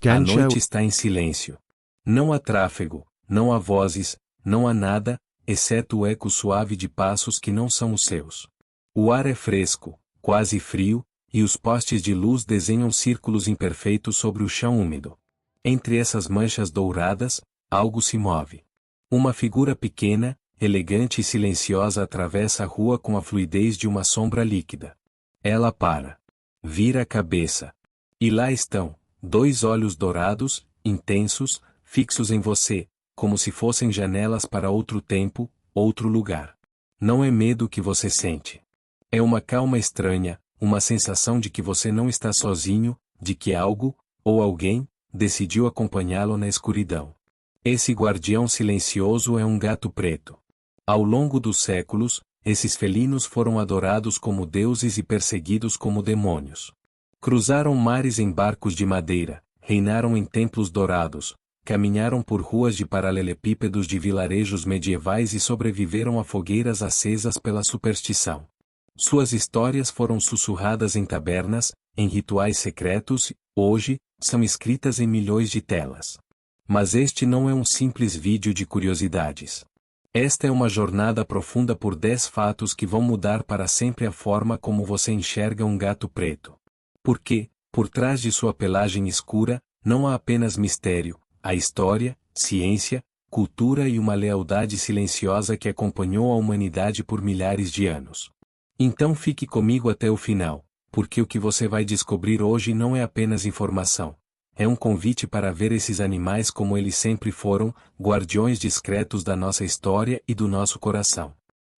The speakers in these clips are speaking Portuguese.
A noite está em silêncio. Não há tráfego, não há vozes, não há nada, exceto o eco suave de passos que não são os seus. O ar é fresco, quase frio, e os postes de luz desenham círculos imperfeitos sobre o chão úmido. Entre essas manchas douradas, algo se move. Uma figura pequena, elegante e silenciosa atravessa a rua com a fluidez de uma sombra líquida. Ela para. Vira a cabeça. E lá estão, dois olhos dourados, intensos, fixos em você, como se fossem janelas para outro tempo, outro lugar. Não é medo que você sente. É uma calma estranha, uma sensação de que você não está sozinho, de que algo, ou alguém, decidiu acompanhá-lo na escuridão. Esse guardião silencioso é um gato preto. Ao longo dos séculos, esses felinos foram adorados como deuses e perseguidos como demônios. Cruzaram mares em barcos de madeira, reinaram em templos dourados, caminharam por ruas de paralelepípedos de vilarejos medievais e sobreviveram a fogueiras acesas pela superstição. Suas histórias foram sussurradas em tabernas, em rituais secretos e, hoje, são escritas em milhões de telas. Mas este não é um simples vídeo de curiosidades. Esta é uma jornada profunda por 10 fatos que vão mudar para sempre a forma como você enxerga um gato preto. Porque, por trás de sua pelagem escura, não há apenas mistério, há história, ciência, cultura e uma lealdade silenciosa que acompanhou a humanidade por milhares de anos. Então fique comigo até o final, porque o que você vai descobrir hoje não é apenas informação. É um convite para ver esses animais como eles sempre foram, guardiões discretos da nossa história e do nosso coração.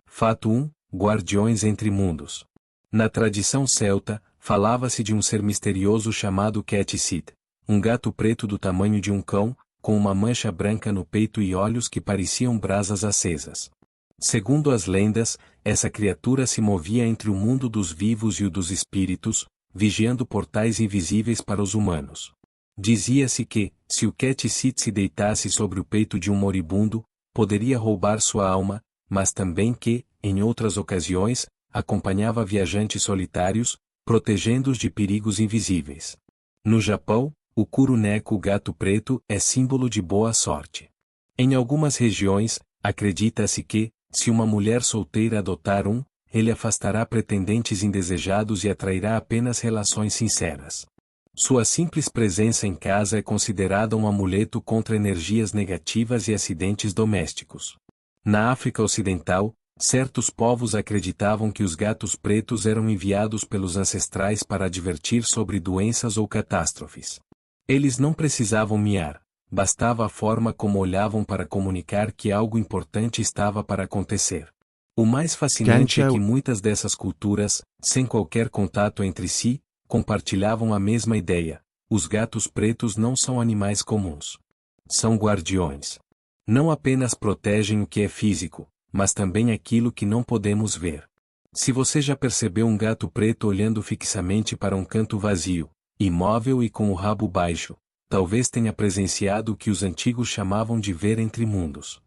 Fato 1. Guardiões entre mundos. Na tradição celta, falava-se de um ser misterioso chamado Cat-Sith, um gato preto do tamanho de um cão, com uma mancha branca no peito e olhos que pareciam brasas acesas. Segundo as lendas, essa criatura se movia entre o mundo dos vivos e o dos espíritos, vigiando portais invisíveis para os humanos. Dizia-se que, se o Cat-Sith se deitasse sobre o peito de um moribundo, poderia roubar sua alma, mas também que, em outras ocasiões, acompanhava viajantes solitários, protegendo-os de perigos invisíveis. No Japão, o Kuroneko gato preto é símbolo de boa sorte. Em algumas regiões, acredita-se que, se uma mulher solteira adotar um, ele afastará pretendentes indesejados e atrairá apenas relações sinceras. Sua simples presença em casa é considerada um amuleto contra energias negativas e acidentes domésticos. Na África Ocidental, certos povos acreditavam que os gatos pretos eram enviados pelos ancestrais para advertir sobre doenças ou catástrofes. Eles não precisavam miar, bastava a forma como olhavam para comunicar que algo importante estava para acontecer. O mais fascinante é que muitas dessas culturas, sem qualquer contato entre si, compartilhavam a mesma ideia: os gatos pretos não são animais comuns. São guardiões. Não apenas protegem o que é físico, mas também aquilo que não podemos ver. Se você já percebeu um gato preto olhando fixamente para um canto vazio, imóvel e com o rabo baixo, talvez tenha presenciado o que os antigos chamavam de ver entre mundos.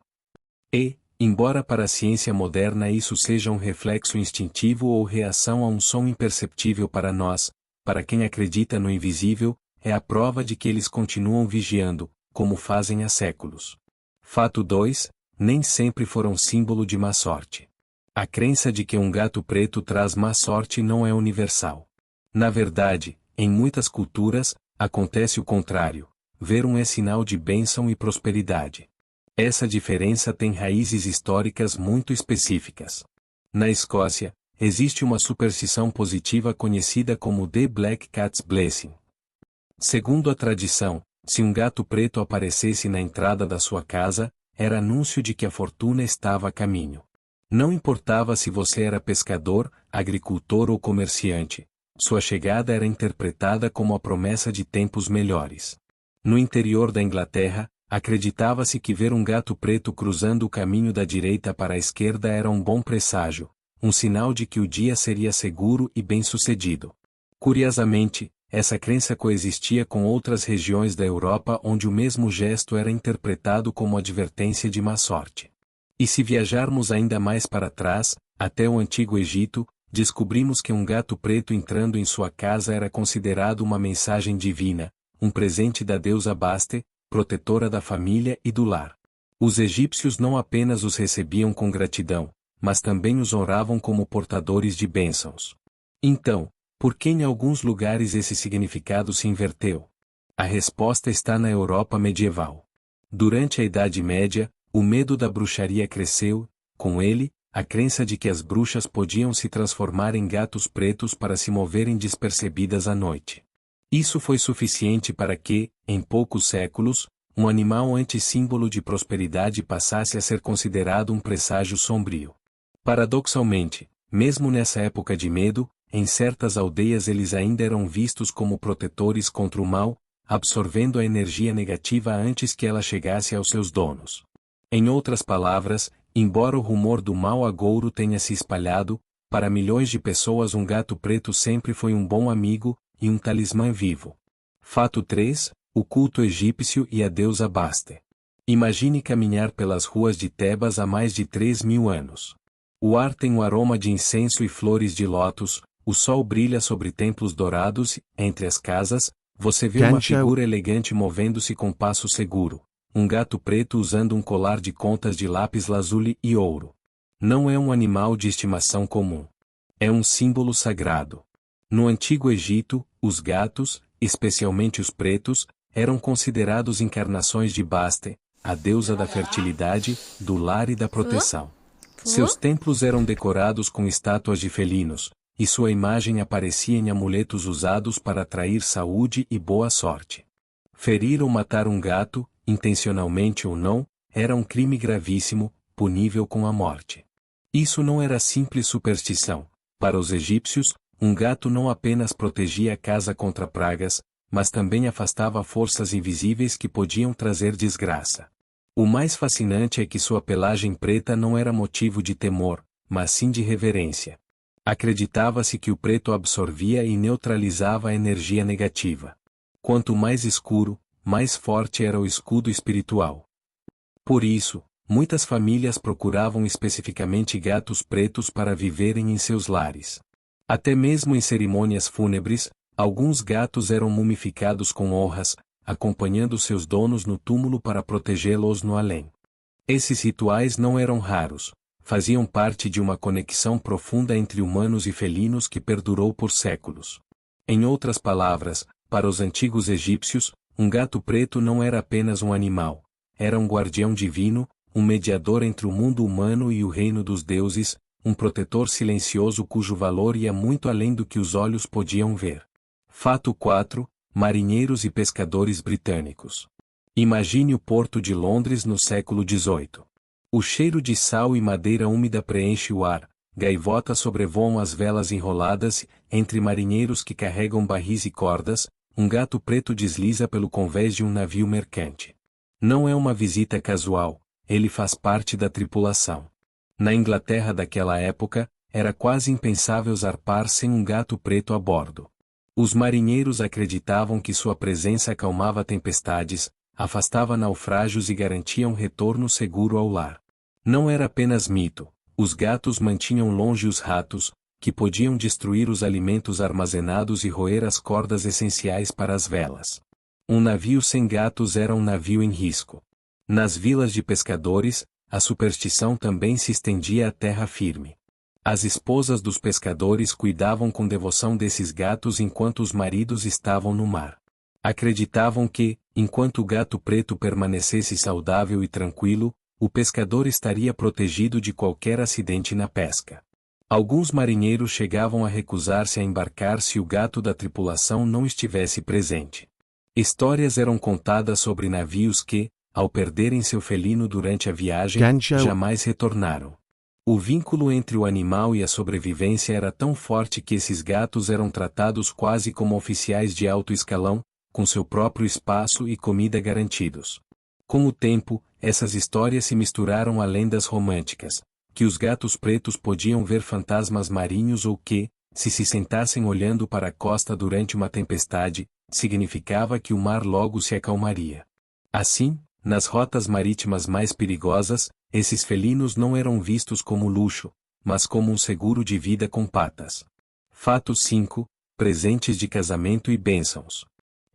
E, embora para a ciência moderna isso seja um reflexo instintivo ou reação a um som imperceptível para nós, para quem acredita no invisível, é a prova de que eles continuam vigiando, como fazem há séculos. Fato 2. Nem sempre foram símbolo de má sorte. A crença de que um gato preto traz má sorte não é universal. Na verdade, em muitas culturas, acontece o contrário: ver um é sinal de bênção e prosperidade. Essa diferença tem raízes históricas muito específicas. Na Escócia, existe uma superstição positiva conhecida como The Black Cat's Blessing. Segundo a tradição, se um gato preto aparecesse na entrada da sua casa, era anúncio de que a fortuna estava a caminho. Não importava se você era pescador, agricultor ou comerciante, sua chegada era interpretada como a promessa de tempos melhores. No interior da Inglaterra, acreditava-se que ver um gato preto cruzando o caminho da direita para a esquerda era um bom presságio, um sinal de que o dia seria seguro e bem-sucedido. Curiosamente, essa crença coexistia com outras regiões da Europa onde o mesmo gesto era interpretado como advertência de má sorte. E se viajarmos ainda mais para trás, até o Antigo Egito, descobrimos que um gato preto entrando em sua casa era considerado uma mensagem divina, um presente da deusa Baste, protetora da família e do lar. Os egípcios não apenas os recebiam com gratidão, mas também os honravam como portadores de bênçãos. Então, por que em alguns lugares esse significado se inverteu? A resposta está na Europa medieval. Durante a Idade Média, o medo da bruxaria cresceu, com ele, a crença de que as bruxas podiam se transformar em gatos pretos para se moverem despercebidas à noite. Isso foi suficiente para que, em poucos séculos, um animal antissímbolo de prosperidade passasse a ser considerado um presságio sombrio. Paradoxalmente, mesmo nessa época de medo, em certas aldeias eles ainda eram vistos como protetores contra o mal, absorvendo a energia negativa antes que ela chegasse aos seus donos. Em outras palavras, embora o rumor do mau agouro tenha se espalhado, para milhões de pessoas um gato preto sempre foi um bom amigo e um talismã vivo. Fato 3. O culto egípcio e a deusa Baste. Imagine caminhar pelas ruas de Tebas há mais de 3.000 anos. O ar tem um aroma de incenso e flores de lótus, o sol brilha sobre templos dourados e, entre as casas, você vê uma figura elegante movendo-se com passo seguro. Um gato preto usando um colar de contas de lápis lazuli e ouro. Não é um animal de estimação comum. É um símbolo sagrado. No Antigo Egito, os gatos, especialmente os pretos, eram considerados encarnações de Baste, a deusa da fertilidade, do lar e da proteção. Seus templos eram decorados com estátuas de felinos, e sua imagem aparecia em amuletos usados para atrair saúde e boa sorte. Ferir ou matar um gato, intencionalmente ou não, era um crime gravíssimo, punível com a morte. Isso não era simples superstição. Para os egípcios, um gato não apenas protegia a casa contra pragas, mas também afastava forças invisíveis que podiam trazer desgraça. O mais fascinante é que sua pelagem preta não era motivo de temor, mas sim de reverência. Acreditava-se que o preto absorvia e neutralizava a energia negativa. Quanto mais escuro, mais forte era o escudo espiritual. Por isso, muitas famílias procuravam especificamente gatos pretos para viverem em seus lares. Até mesmo em cerimônias fúnebres, alguns gatos eram mumificados com honras, acompanhando seus donos no túmulo para protegê-los no além. Esses rituais não eram raros, faziam parte de uma conexão profunda entre humanos e felinos que perdurou por séculos. Em outras palavras, para os antigos egípcios, um gato preto não era apenas um animal, era um guardião divino, um mediador entre o mundo humano e o reino dos deuses, um protetor silencioso cujo valor ia muito além do que os olhos podiam ver. Fato 4. Marinheiros e pescadores britânicos. Imagine o porto de Londres no século XVIII. O cheiro de sal e madeira úmida preenche o ar, gaivotas sobrevoam as velas enroladas, entre marinheiros que carregam barris e cordas, um gato preto desliza pelo convés de um navio mercante. Não é uma visita casual, ele faz parte da tripulação. Na Inglaterra daquela época, era quase impensável zarpar sem um gato preto a bordo. Os marinheiros acreditavam que sua presença acalmava tempestades, afastava naufrágios e garantia um retorno seguro ao lar. Não era apenas mito, os gatos mantinham longe os ratos, que podiam destruir os alimentos armazenados e roer as cordas essenciais para as velas. Um navio sem gatos era um navio em risco. Nas vilas de pescadores, a superstição também se estendia à terra firme. As esposas dos pescadores cuidavam com devoção desses gatos enquanto os maridos estavam no mar. Acreditavam que, enquanto o gato preto permanecesse saudável e tranquilo, o pescador estaria protegido de qualquer acidente na pesca. Alguns marinheiros chegavam a recusar-se a embarcar se o gato da tripulação não estivesse presente. Histórias eram contadas sobre navios que, ao perderem seu felino durante a viagem, jamais retornaram. O vínculo entre o animal e a sobrevivência era tão forte que esses gatos eram tratados quase como oficiais de alto escalão, com seu próprio espaço e comida garantidos. Com o tempo, essas histórias se misturaram a lendas românticas, que os gatos pretos podiam ver fantasmas marinhos ou que, se sentassem olhando para a costa durante uma tempestade, significava que o mar logo se acalmaria. Assim, nas rotas marítimas mais perigosas, esses felinos não eram vistos como luxo, mas como um seguro de vida com patas. Fato 5. Presentes de casamento e bênçãos.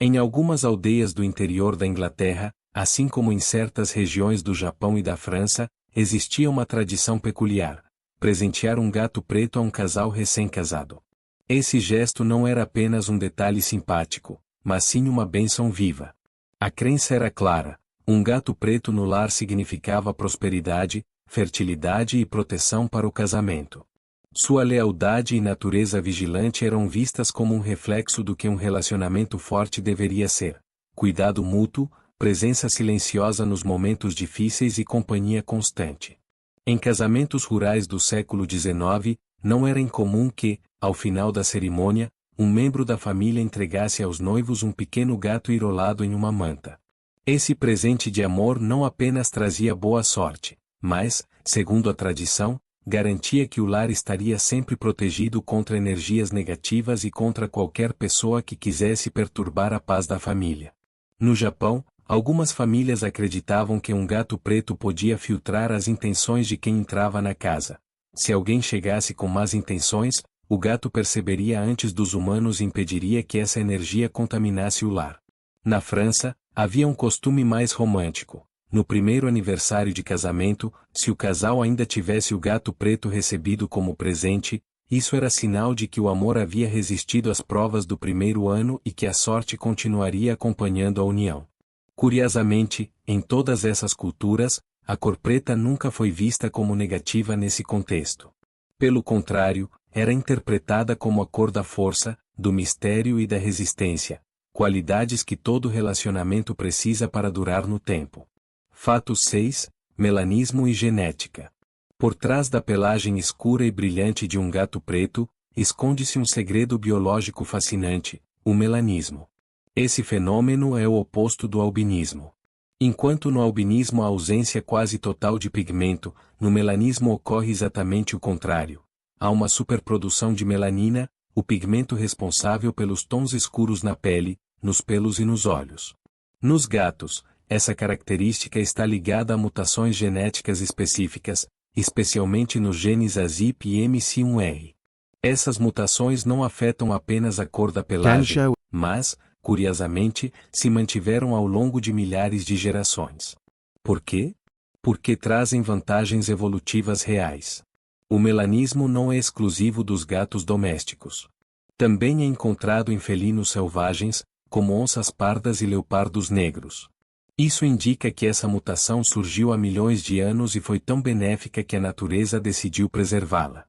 Em algumas aldeias do interior da Inglaterra, assim como em certas regiões do Japão e da França, existia uma tradição peculiar: presentear um gato preto a um casal recém-casado. Esse gesto não era apenas um detalhe simpático, mas sim uma bênção viva. A crença era clara: um gato preto no lar significava prosperidade, fertilidade e proteção para o casamento. Sua lealdade e natureza vigilante eram vistas como um reflexo do que um relacionamento forte deveria ser: cuidado mútuo, presença silenciosa nos momentos difíceis e companhia constante. Em casamentos rurais do século XIX, não era incomum que, ao final da cerimônia, um membro da família entregasse aos noivos um pequeno gato enrolado em uma manta. Esse presente de amor não apenas trazia boa sorte, mas, segundo a tradição, garantia que o lar estaria sempre protegido contra energias negativas e contra qualquer pessoa que quisesse perturbar a paz da família. No Japão, algumas famílias acreditavam que um gato preto podia filtrar as intenções de quem entrava na casa. Se alguém chegasse com más intenções, o gato perceberia antes dos humanos e impediria que essa energia contaminasse o lar. Na França, havia um costume mais romântico. No primeiro aniversário de casamento, se o casal ainda tivesse o gato preto recebido como presente, isso era sinal de que o amor havia resistido às provas do primeiro ano e que a sorte continuaria acompanhando a união. Curiosamente, em todas essas culturas, a cor preta nunca foi vista como negativa nesse contexto. Pelo contrário, era interpretada como a cor da força, do mistério e da resistência, qualidades que todo relacionamento precisa para durar no tempo. Fato 6. Melanismo e genética. Por trás da pelagem escura e brilhante de um gato preto, esconde-se um segredo biológico fascinante: o melanismo. Esse fenômeno é o oposto do albinismo. Enquanto no albinismo há ausência quase total de pigmento, no melanismo ocorre exatamente o contrário. Há uma superprodução de melanina, o pigmento responsável pelos tons escuros na pele, nos pelos e nos olhos. Nos gatos, essa característica está ligada a mutações genéticas específicas, especialmente nos genes ASIP e MC1R. Essas mutações não afetam apenas a cor da pelagem, mas, curiosamente, se mantiveram ao longo de milhares de gerações. Por quê? Porque trazem vantagens evolutivas reais. O melanismo não é exclusivo dos gatos domésticos. Também é encontrado em felinos selvagens, como onças pardas e leopardos negros. Isso indica que essa mutação surgiu há milhões de anos e foi tão benéfica que a natureza decidiu preservá-la.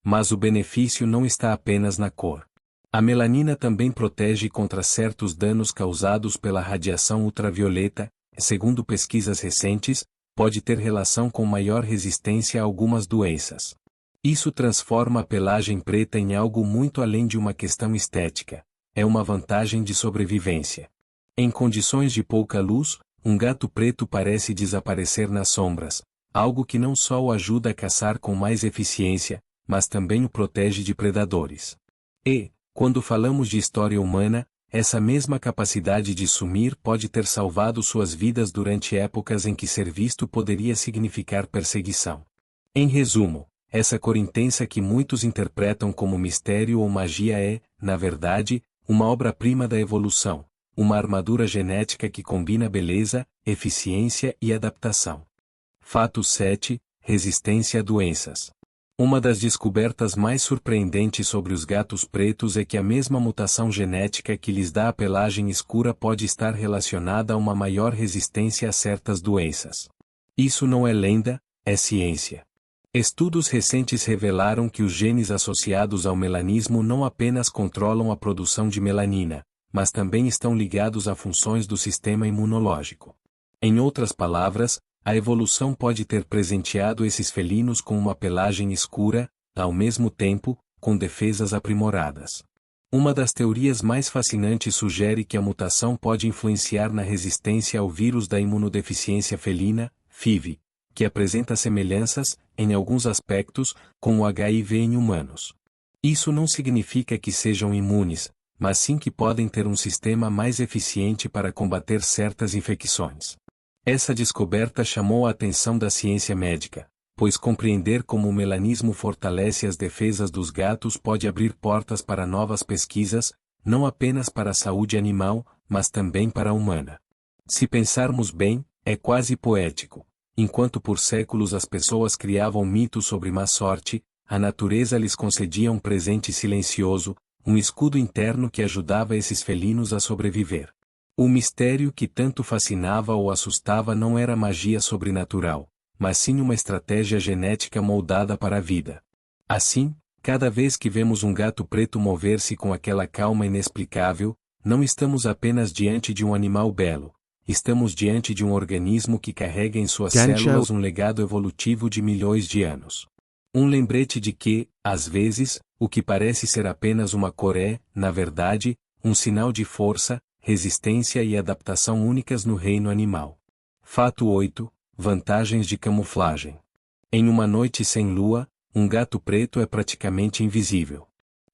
Mas o benefício não está apenas na cor. A melanina também protege contra certos danos causados pela radiação ultravioleta, segundo pesquisas recentes, pode ter relação com maior resistência a algumas doenças. Isso transforma a pelagem preta em algo muito além de uma questão estética. É uma vantagem de sobrevivência. Em condições de pouca luz, um gato preto parece desaparecer nas sombras, algo que não só o ajuda a caçar com mais eficiência, mas também o protege de predadores. E, quando falamos de história humana, essa mesma capacidade de sumir pode ter salvado suas vidas durante épocas em que ser visto poderia significar perseguição. Em resumo, essa cor intensa que muitos interpretam como mistério ou magia é, na verdade, uma obra-prima da evolução, uma armadura genética que combina beleza, eficiência e adaptação. Fato 7. Resistência a doenças. Uma das descobertas mais surpreendentes sobre os gatos pretos é que a mesma mutação genética que lhes dá a pelagem escura pode estar relacionada a uma maior resistência a certas doenças. Isso não é lenda, é ciência. Estudos recentes revelaram que os genes associados ao melanismo não apenas controlam a produção de melanina, mas também estão ligados a funções do sistema imunológico. Em outras palavras, a evolução pode ter presenteado esses felinos com uma pelagem escura, ao mesmo tempo, com defesas aprimoradas. Uma das teorias mais fascinantes sugere que a mutação pode influenciar na resistência ao vírus da imunodeficiência felina, FIV, que apresenta semelhanças, em alguns aspectos, com o HIV em humanos. Isso não significa que sejam imunes, mas sim que podem ter um sistema mais eficiente para combater certas infecções. Essa descoberta chamou a atenção da ciência médica, pois compreender como o melanismo fortalece as defesas dos gatos pode abrir portas para novas pesquisas, não apenas para a saúde animal, mas também para a humana. Se pensarmos bem, é quase poético. Enquanto por séculos as pessoas criavam mitos sobre má sorte, a natureza lhes concedia um presente silencioso, um escudo interno que ajudava esses felinos a sobreviver. O mistério que tanto fascinava ou assustava não era magia sobrenatural, mas sim uma estratégia genética moldada para a vida. Assim, cada vez que vemos um gato preto mover-se com aquela calma inexplicável, não estamos apenas diante de um animal belo, estamos diante de um organismo que carrega em suas células um legado evolutivo de milhões de anos. Um lembrete de que, às vezes, o que parece ser apenas uma cor é, na verdade, um sinal de força, resistência e adaptação únicas no reino animal. Fato 8. Vantagens de camuflagem. Em uma noite sem lua, um gato preto é praticamente invisível.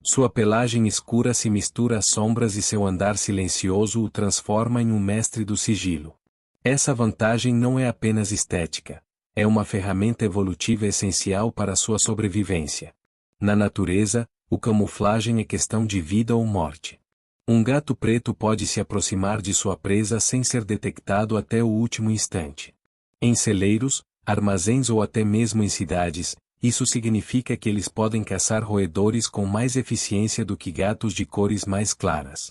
Sua pelagem escura se mistura às sombras e seu andar silencioso o transforma em um mestre do sigilo. Essa vantagem não é apenas estética. É uma ferramenta evolutiva essencial para sua sobrevivência. Na natureza, o camuflagem é questão de vida ou morte. Um gato preto pode se aproximar de sua presa sem ser detectado até o último instante. Em celeiros, armazéns ou até mesmo em cidades, isso significa que eles podem caçar roedores com mais eficiência do que gatos de cores mais claras.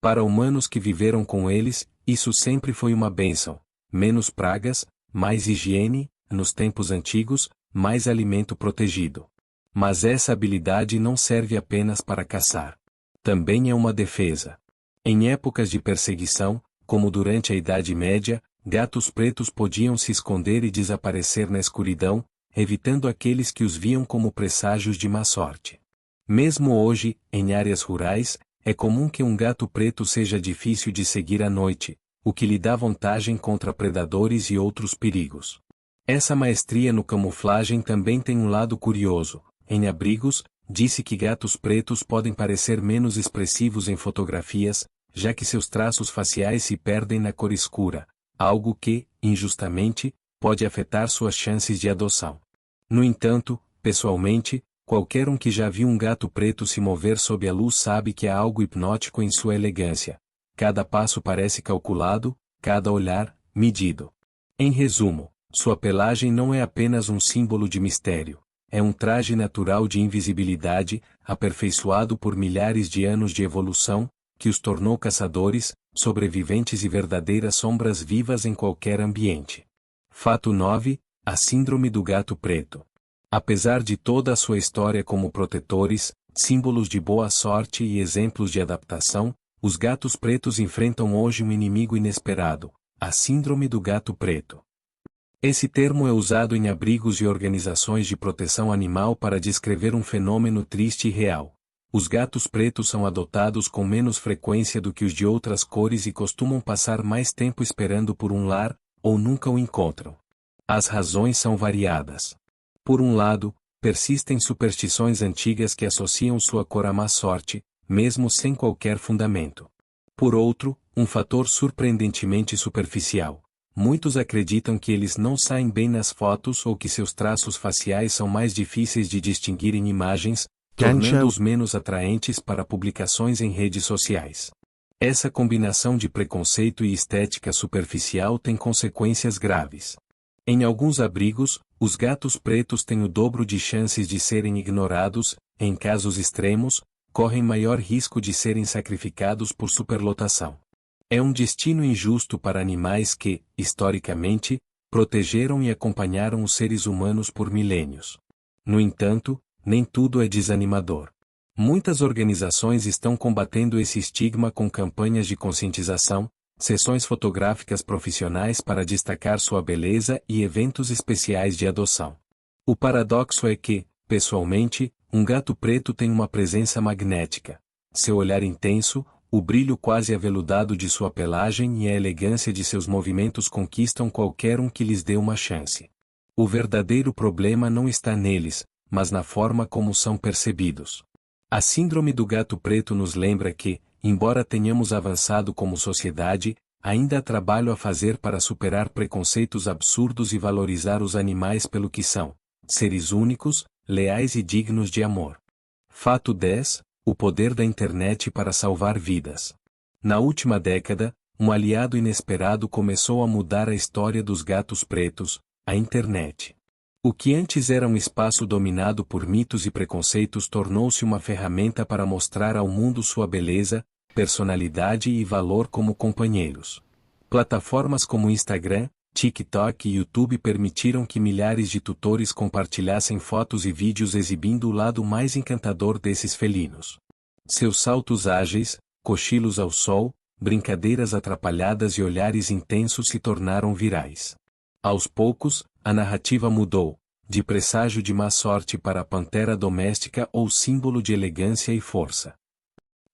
Para humanos que viveram com eles, isso sempre foi uma bênção: menos pragas, mais higiene, nos tempos antigos, mais alimento protegido. Mas essa habilidade não serve apenas para caçar. Também é uma defesa. Em épocas de perseguição, como durante a Idade Média, gatos pretos podiam se esconder e desaparecer na escuridão, evitando aqueles que os viam como presságios de má sorte. Mesmo hoje, em áreas rurais, é comum que um gato preto seja difícil de seguir à noite, o que lhe dá vantagem contra predadores e outros perigos. Essa maestria no camuflagem também tem um lado curioso. Em abrigos, disse que gatos pretos podem parecer menos expressivos em fotografias, já que seus traços faciais se perdem na cor escura, algo que, injustamente, pode afetar suas chances de adoção. No entanto, pessoalmente, qualquer um que já viu um gato preto se mover sob a luz sabe que há algo hipnótico em sua elegância. Cada passo parece calculado, cada olhar, medido. Em resumo, sua pelagem não é apenas um símbolo de mistério. É um traje natural de invisibilidade, aperfeiçoado por milhares de anos de evolução, que os tornou caçadores, sobreviventes e verdadeiras sombras vivas em qualquer ambiente. Fato 9. A Síndrome do Gato Preto. Apesar de toda a sua história como protetores, símbolos de boa sorte e exemplos de adaptação, os gatos pretos enfrentam hoje um inimigo inesperado: a Síndrome do Gato Preto. Esse termo é usado em abrigos e organizações de proteção animal para descrever um fenômeno triste e real. Os gatos pretos são adotados com menos frequência do que os de outras cores e costumam passar mais tempo esperando por um lar, ou nunca o encontram. As razões são variadas. Por um lado, persistem superstições antigas que associam sua cor à má sorte, mesmo sem qualquer fundamento. Por outro, um fator surpreendentemente superficial. Muitos acreditam que eles não saem bem nas fotos ou que seus traços faciais são mais difíceis de distinguir em imagens, tornando-os menos atraentes para publicações em redes sociais. Essa combinação de preconceito e estética superficial tem consequências graves. Em alguns abrigos, os gatos pretos têm o dobro de chances de serem ignorados, em casos extremos, correm maior risco de serem sacrificados por superlotação. É um destino injusto para animais que, historicamente, protegeram e acompanharam os seres humanos por milênios. No entanto, nem tudo é desanimador. Muitas organizações estão combatendo esse estigma com campanhas de conscientização, sessões fotográficas profissionais para destacar sua beleza e eventos especiais de adoção. O paradoxo é que, pessoalmente, um gato preto tem uma presença magnética. Seu olhar intenso, o brilho quase aveludado de sua pelagem e a elegância de seus movimentos conquistam qualquer um que lhes dê uma chance. O verdadeiro problema não está neles, mas na forma como são percebidos. A Síndrome do Gato Preto nos lembra que, embora tenhamos avançado como sociedade, ainda há trabalho a fazer para superar preconceitos absurdos e valorizar os animais pelo que são: seres únicos, leais e dignos de amor. Fato 10. O poder da internet para salvar vidas. Na última década, um aliado inesperado começou a mudar a história dos gatos pretos, a internet. O que antes era um espaço dominado por mitos e preconceitos tornou-se uma ferramenta para mostrar ao mundo sua beleza, personalidade e valor como companheiros. Plataformas como Instagram, TikTok e YouTube permitiram que milhares de tutores compartilhassem fotos e vídeos exibindo o lado mais encantador desses felinos. Seus saltos ágeis, cochilos ao sol, brincadeiras atrapalhadas e olhares intensos se tornaram virais. Aos poucos, a narrativa mudou, de presságio de má sorte para a pantera doméstica ou símbolo de elegância e força.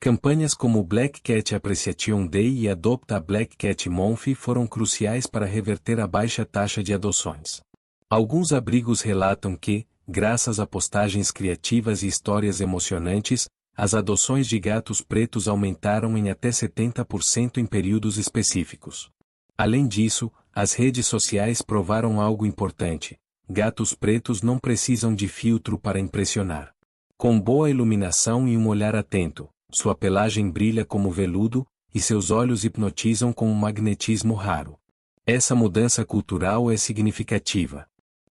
Campanhas como o Black Cat Appreciation Day e Adopt a Black Cat Month foram cruciais para reverter a baixa taxa de adoções. Alguns abrigos relatam que, graças a postagens criativas e histórias emocionantes, as adoções de gatos pretos aumentaram em até 70% em períodos específicos. Além disso, as redes sociais provaram algo importante: gatos pretos não precisam de filtro para impressionar. Com boa iluminação e um olhar atento, sua pelagem brilha como veludo, e seus olhos hipnotizam com um magnetismo raro. Essa mudança cultural é significativa.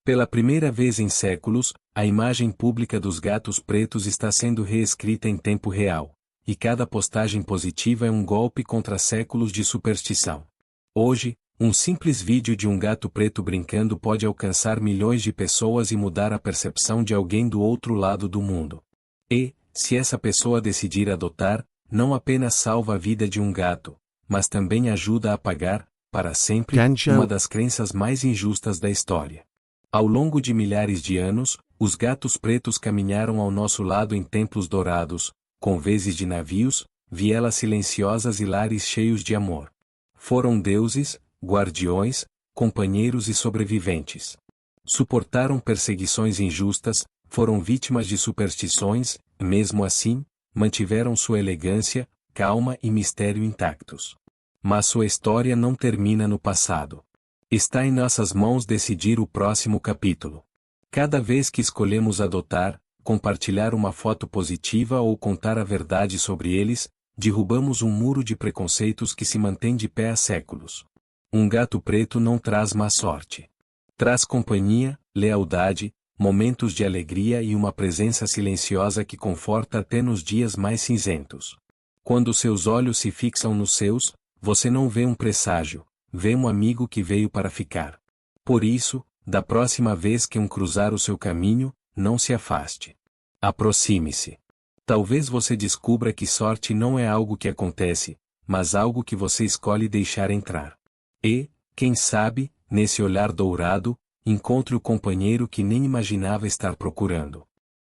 Pela primeira vez em séculos, a imagem pública dos gatos pretos está sendo reescrita em tempo real, e cada postagem positiva é um golpe contra séculos de superstição. Hoje, um simples vídeo de um gato preto brincando pode alcançar milhões de pessoas e mudar a percepção de alguém do outro lado do mundo. E, se essa pessoa decidir adotar, não apenas salva a vida de um gato, mas também ajuda a apagar, para sempre, uma das crenças mais injustas da história. Ao longo de milhares de anos, os gatos pretos caminharam ao nosso lado em templos dourados, com vezes de navios, vielas silenciosas e lares cheios de amor. Foram deuses, guardiões, companheiros e sobreviventes. Suportaram perseguições injustas, foram vítimas de superstições, e mesmo assim, mantiveram sua elegância, calma e mistério intactos. Mas sua história não termina no passado. Está em nossas mãos decidir o próximo capítulo. Cada vez que escolhemos adotar, compartilhar uma foto positiva ou contar a verdade sobre eles, derrubamos um muro de preconceitos que se mantém de pé há séculos. Um gato preto não traz má sorte. Traz companhia, lealdade, momentos de alegria e uma presença silenciosa que conforta até nos dias mais cinzentos. Quando seus olhos se fixam nos seus, você não vê um presságio, vê um amigo que veio para ficar. Por isso, da próxima vez que um cruzar o seu caminho, não se afaste. Aproxime-se. Talvez você descubra que sorte não é algo que acontece, mas algo que você escolhe deixar entrar. E, quem sabe, nesse olhar dourado, encontre o companheiro que nem imaginava estar procurando.